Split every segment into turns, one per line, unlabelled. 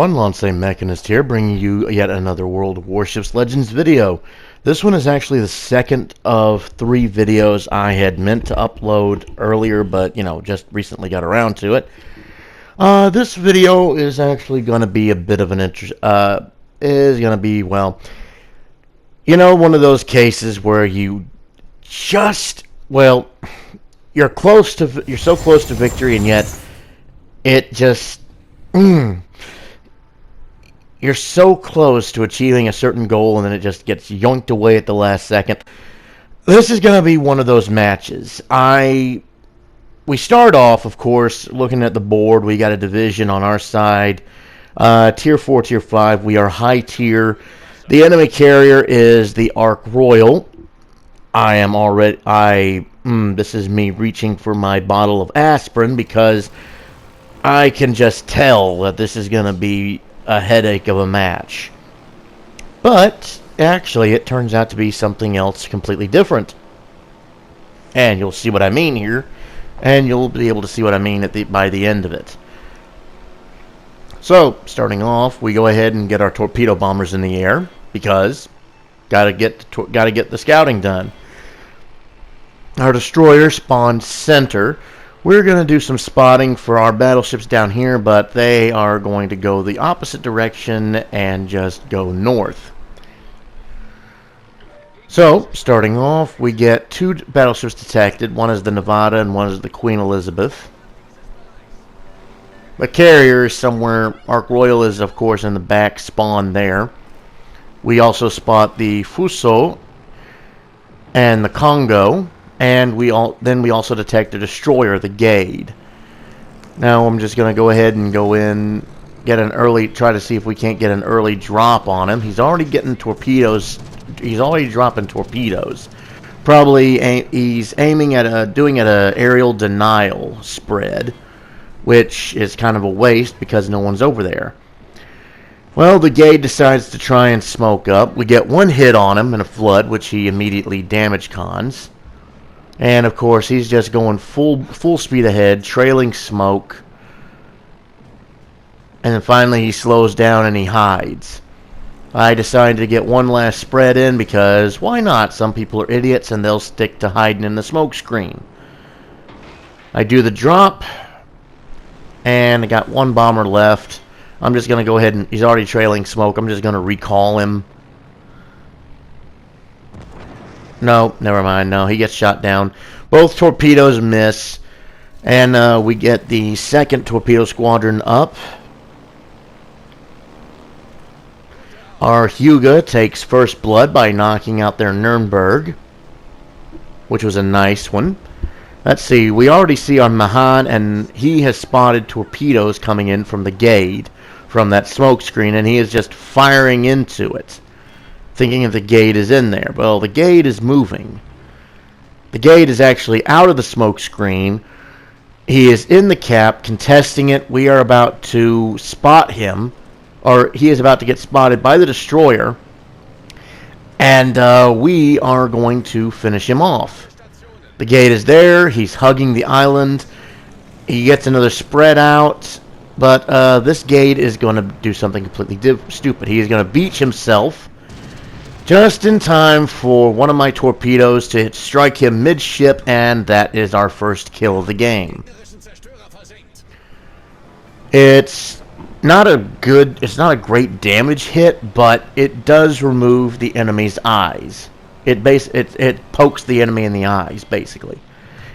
everyone, Lance Mechanist here, bringing you yet another World of Warships Legends video. This one is actually the second of 3 videos I had meant to upload earlier, but, just recently got around to it. This video is actually going to be a bit of an one of those cases where you're so close to victory, and yet it just you're so close to achieving a certain goal, and then it just gets yoinked away at the last second. This is going to be one of those matches. We start off, of course, looking at the board. We got a division on our side. Tier 4, Tier 5. We are high tier. The enemy carrier is the Ark Royal. This is me reaching for my bottle of aspirin because I can just tell that this is going to be a headache of a match. But actually, it turns out to be something else completely different. And you'll see what I mean here, and you'll be able to see what I mean by the end of it. So, starting off, we go ahead and get our torpedo bombers in the air because gotta get the scouting done. Our destroyer spawned center. We're going to do some spotting for our battleships down here, but they are going to go the opposite direction and just go north. So, starting off, we get 2 battleships detected. One is the Nevada and one is the Queen Elizabeth. The carrier is somewhere. Ark Royal is, of course, in the back spawn there. We also spot the Fuso and the Congo. And we also detect a destroyer, the Gade. Now I'm just going to go ahead and go in, try to see if we can't get an early drop on him. He's already getting torpedoes. He's already dropping torpedoes. Probably he's aiming at doing an aerial denial spread, which is kind of a waste because no one's over there. Well, the Gade decides to try and smoke up. We get 1 hit on him in a flood, which he immediately damage cons. And, of course, he's just going full speed ahead, trailing smoke. And then finally he slows down and he hides. I decided to get one last spread in because why not? Some people are idiots and they'll stick to hiding in the smoke screen. I do the drop. And I got 1 bomber left. I'm just going to go ahead and... He's already trailing smoke. I'm just going to recall him. No, never mind. No, he gets shot down. Both torpedoes miss. And we get the 2nd torpedo squadron up. Our Hyuga takes first blood by knocking out their Nuremberg, which was a nice one. Let's see. We already see our Mahan, and he has spotted torpedoes coming in from the Gade, from that smoke screen, and he is just firing into it, thinking that the Gade is in there. Well, the Gade is moving. The Gade is actually out of the smoke screen. He is in the cap, contesting it. We are about to spot him, or he is about to get spotted by the destroyer, and we are going to finish him off. The Gade is there. He's hugging the island. He gets another spread out, but this Gade is going to do something completely stupid. He is going to beach himself just in time for one of my torpedoes to strike him midship, and that is our first kill of the game. It's not a great damage hit, but it does remove the enemy's eyes. It pokes the enemy in the eyes, basically.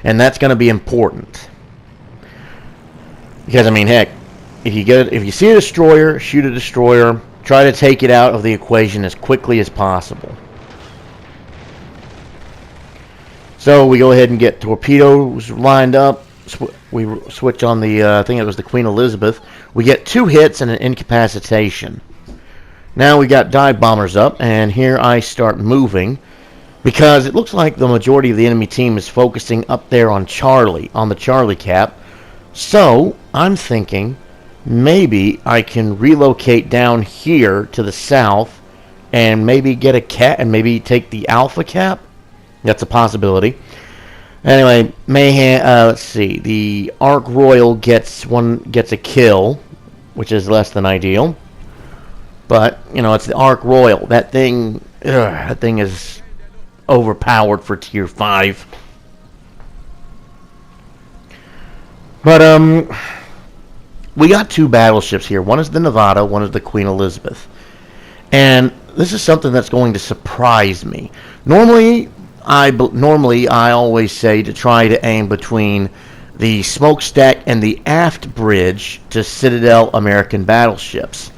And that's going to be important. Because, I mean, heck, if you see a destroyer, shoot a destroyer. Try to take it out of the equation as quickly as possible. So we go ahead and get torpedoes lined up. We switch on the, I think it was the Queen Elizabeth. We get 2 hits and an incapacitation. Now we got dive bombers up, and here I start moving because it looks like the majority of the enemy team is focusing up there on Charlie, on the Charlie cap. So I'm thinking maybe I can relocate down here to the south and maybe get a cat and maybe take the Alpha cap. That's a possibility. Anyway, let's see. The Ark Royal gets a kill which is less than ideal. But, you know, it's the Ark Royal. That thing is overpowered for tier 5. But, we got 2 battleships here. One is the Nevada, one is the Queen Elizabeth. And this is something that's going to surprise me. Normally, I always say to try to aim between the smokestack and the aft bridge to Citadel American battleships.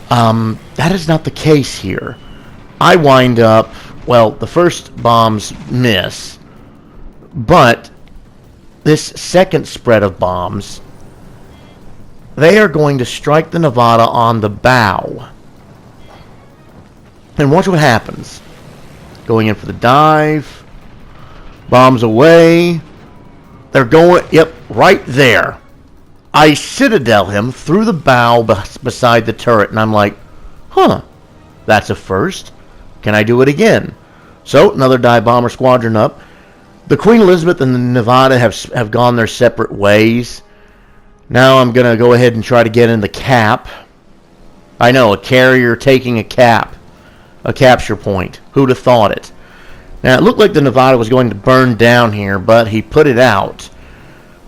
That is not the case here. I wind up, well, the first bombs miss, but this second spread of bombs, they are going to strike the Nevada on the bow. And watch what happens. Going in for the dive. Bombs away. They're going, yep, right there. I Citadel him through the bow beside the turret, and I'm like, huh, that's a first. Can I do it again? So, another dive bomber squadron up. The Queen Elizabeth and the Nevada have gone their separate ways. Now I'm going to go ahead and try to get in the cap. I know, a carrier taking a cap. A capture point. Who'd have thought it? Now, it looked like the Nevada was going to burn down here, but he put it out.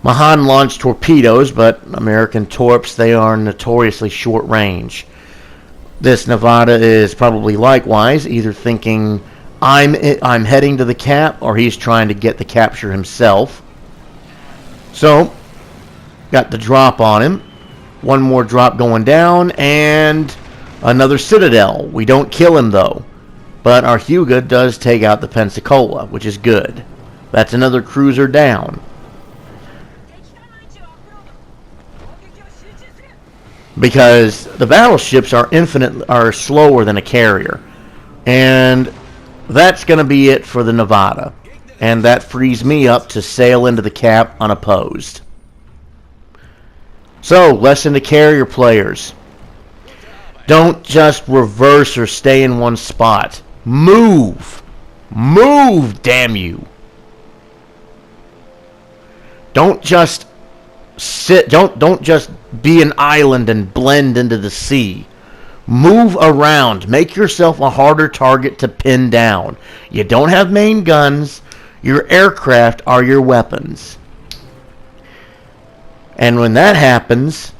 Mahan launched torpedoes, but American torps, they are notoriously short range. This Nevada is probably likewise either thinking, I'm heading to the cap, or he's trying to get the capture himself. So, got the drop on him. One more drop going down, and another Citadel. We don't kill him, though. But our Huga does take out the Pensacola, which is good. That's another cruiser down. Because the battleships are slower than a carrier. And that's going to be it for the Nevada. And that frees me up to sail into the cap unopposed. So, lesson to carrier players. Don't just reverse or stay in one spot. Move! Move, damn you! Don't just sit, don't just be an island and blend into the sea. Move around. Make yourself a harder target to pin down. You don't have main guns. Your aircraft are your weapons. And when that happens,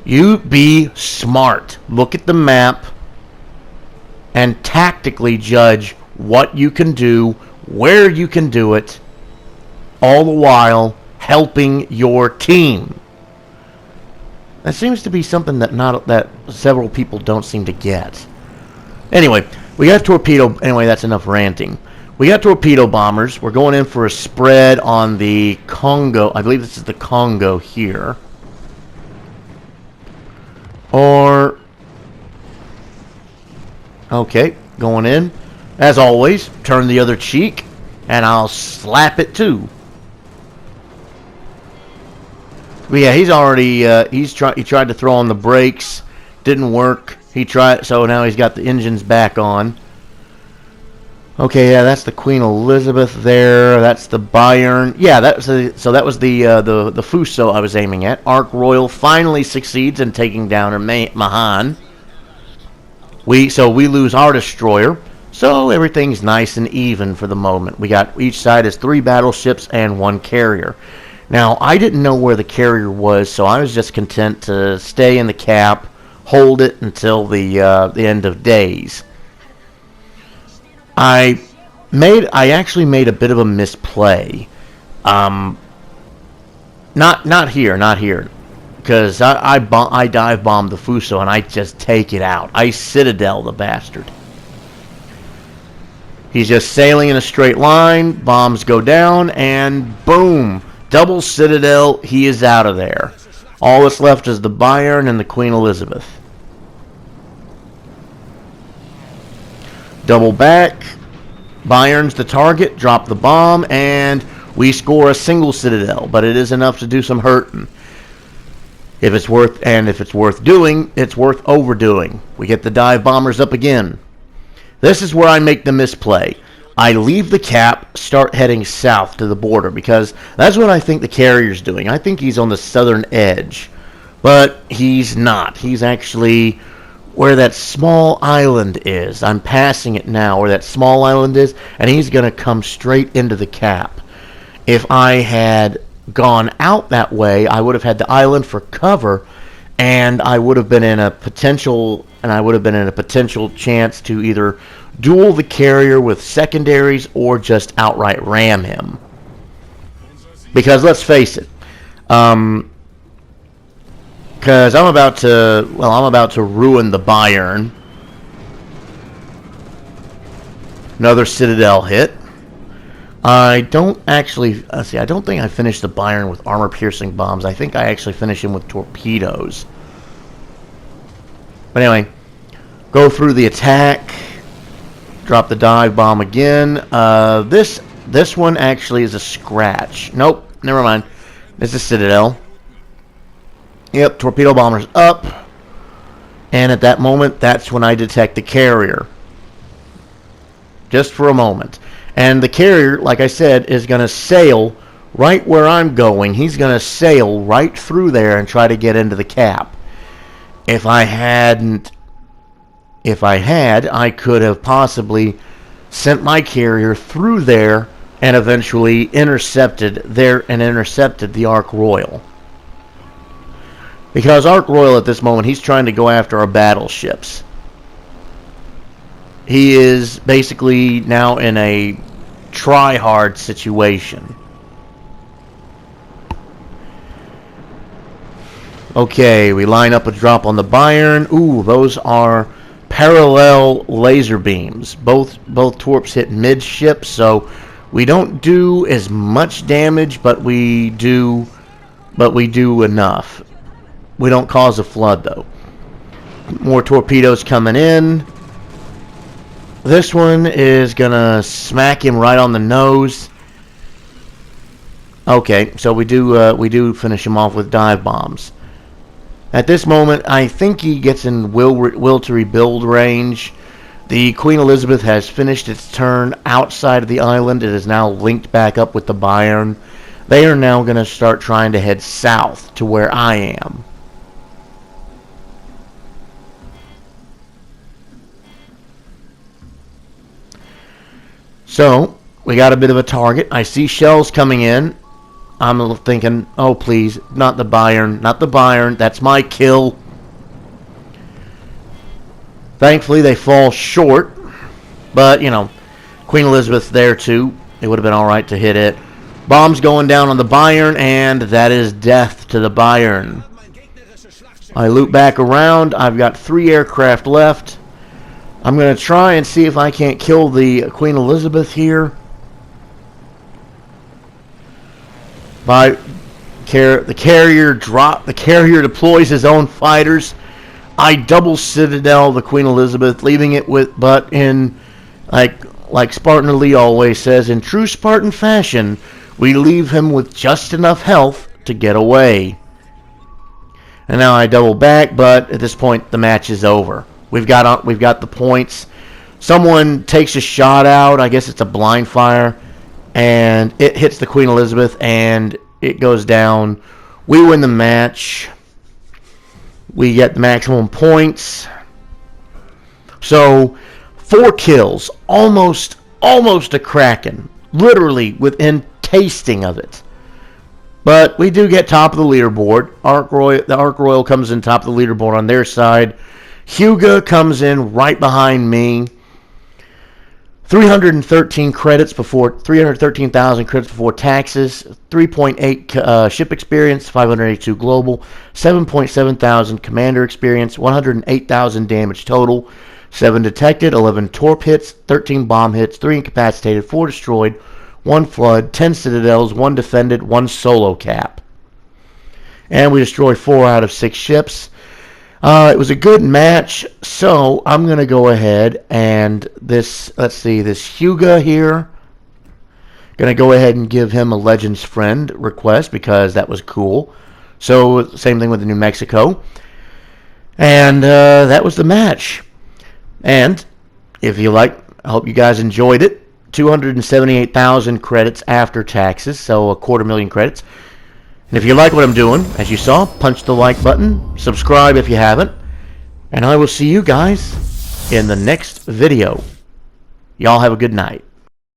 you be smart. Look at the map and tactically judge what you can do, where you can do it, all the while helping your team. That seems to be something that several people don't seem to get. Anyway, we got torpedo. Anyway, that's enough ranting. We got torpedo bombers. We're going in for a spread on the Congo. I believe this is the Congo here. Or, okay, going in. As always, turn the other cheek, and I'll slap it too. But yeah, he's already, he tried to throw on the brakes. Didn't work. He tried, so now he's got the engines back on. Okay, yeah, that's the Queen Elizabeth there. That's the Bayern. Yeah, that was the Fuso I was aiming at. Ark Royal finally succeeds in taking down Mahan. We lose our destroyer. So everything's nice and even for the moment. We got each side has 3 battleships and 1 carrier. Now, I didn't know where the carrier was, so I was just content to stay in the cap, hold it until the end of days. I actually made a bit of a misplay. Not here, because I dive bombed the Fuso and I just take it out. I Citadel the bastard. He's just sailing in a straight line. Bombs go down, and boom, double Citadel. He is out of there. All that's left is the Bayern and the Queen Elizabeth. Double back. Bayern's the target. Drop the bomb, and we score a single Citadel. But it is enough to do some hurting. If it's worth doing, it's worth overdoing. We get the dive bombers up again. This is where I make the misplay. I leave the cap, start heading south to the border, because that's what I think the carrier's doing. I think he's on the southern edge. But he's not. He's actually where that small island is. I'm passing it now, where that small island is, and he's going to come straight into the cap. If I had gone out that way, I would have had the island for cover, and I would have been in a potential chance to either duel the carrier with secondaries or just outright ram him. Because let's face it, because I'm about to ruin the Bayern. Another Citadel hit. I don't think I finished the Bayern with armor-piercing bombs. I think I actually finished him with torpedoes. But anyway, go through the attack. Drop the dive bomb again. This one actually is a scratch. Nope, never mind. This is Citadel. Yep, torpedo bomber's up. And at that moment, that's when I detect the carrier. Just for a moment. And the carrier, like I said, is going to sail right where I'm going. He's going to sail right through there and try to get into the cap. If I had, I could have possibly sent my carrier through there and eventually intercepted the Ark Royal. Because Ark Royal at this moment, he's trying to go after our battleships. He is basically now in a try-hard situation. Okay, we line up a drop on the Bayern. Ooh, those are parallel laser beams. Both torps hit midship, so we don't do as much damage, but we do enough. We don't cause a flood, though. More torpedoes coming in. This one is gonna smack him right on the nose. Okay, so we do finish him off with dive bombs. At this moment, I think he gets in will to rebuild range. The Queen Elizabeth has finished its turn outside of the island. It is now linked back up with the Bayern. They are now going to start trying to head south to where I am. So, we got a bit of a target. I see shells coming in. I'm thinking, oh please, not the Bayern, that's my kill. Thankfully they fall short, but you know, Queen Elizabeth's there too. It would have been alright to hit it. Bombs going down on the Bayern, and that is death to the Bayern. I loop back around. I've got 3 aircraft left. I'm going to try and see if I can't kill the Queen Elizabeth here. The carrier deploys his own fighters. I double Citadel the Queen Elizabeth, leaving it with, but in like Spartan Lee always says, in true Spartan fashion, we leave him with just enough health to get away. And now I double back, but at this point the match is over. We've got the points. Someone takes a shot out. I guess it's a blind fire. And it hits the Queen Elizabeth, and it goes down. We win the match. We get the maximum points. So, 4 kills. Almost a Kraken. Literally within tasting of it. But we do get top of the leaderboard. The Ark Royal comes in top of the leaderboard on their side. Hugo comes in right behind me. 313,000 credits before taxes, 3.8 ship experience, 582 global, 7.7 thousand commander experience, 108,000 damage total, 7 detected, 11 torp hits, 13 bomb hits, 3 incapacitated, 4 destroyed, 1 flood, 10 citadels, 1 defended, 1 solo cap. And we destroyed 4 out of 6 ships. It was a good match, so I'm going to go ahead and this Hugo here, going to go ahead and give him a Legends Friend request because that was cool. So, same thing with the New Mexico. And that was the match. And, if you like, I hope you guys enjoyed it. 278,000 credits after taxes, so 250,000 credits. And if you like what I'm doing, as you saw, punch the like button, subscribe if you haven't, and I will see you guys in the next video. Y'all have a good night.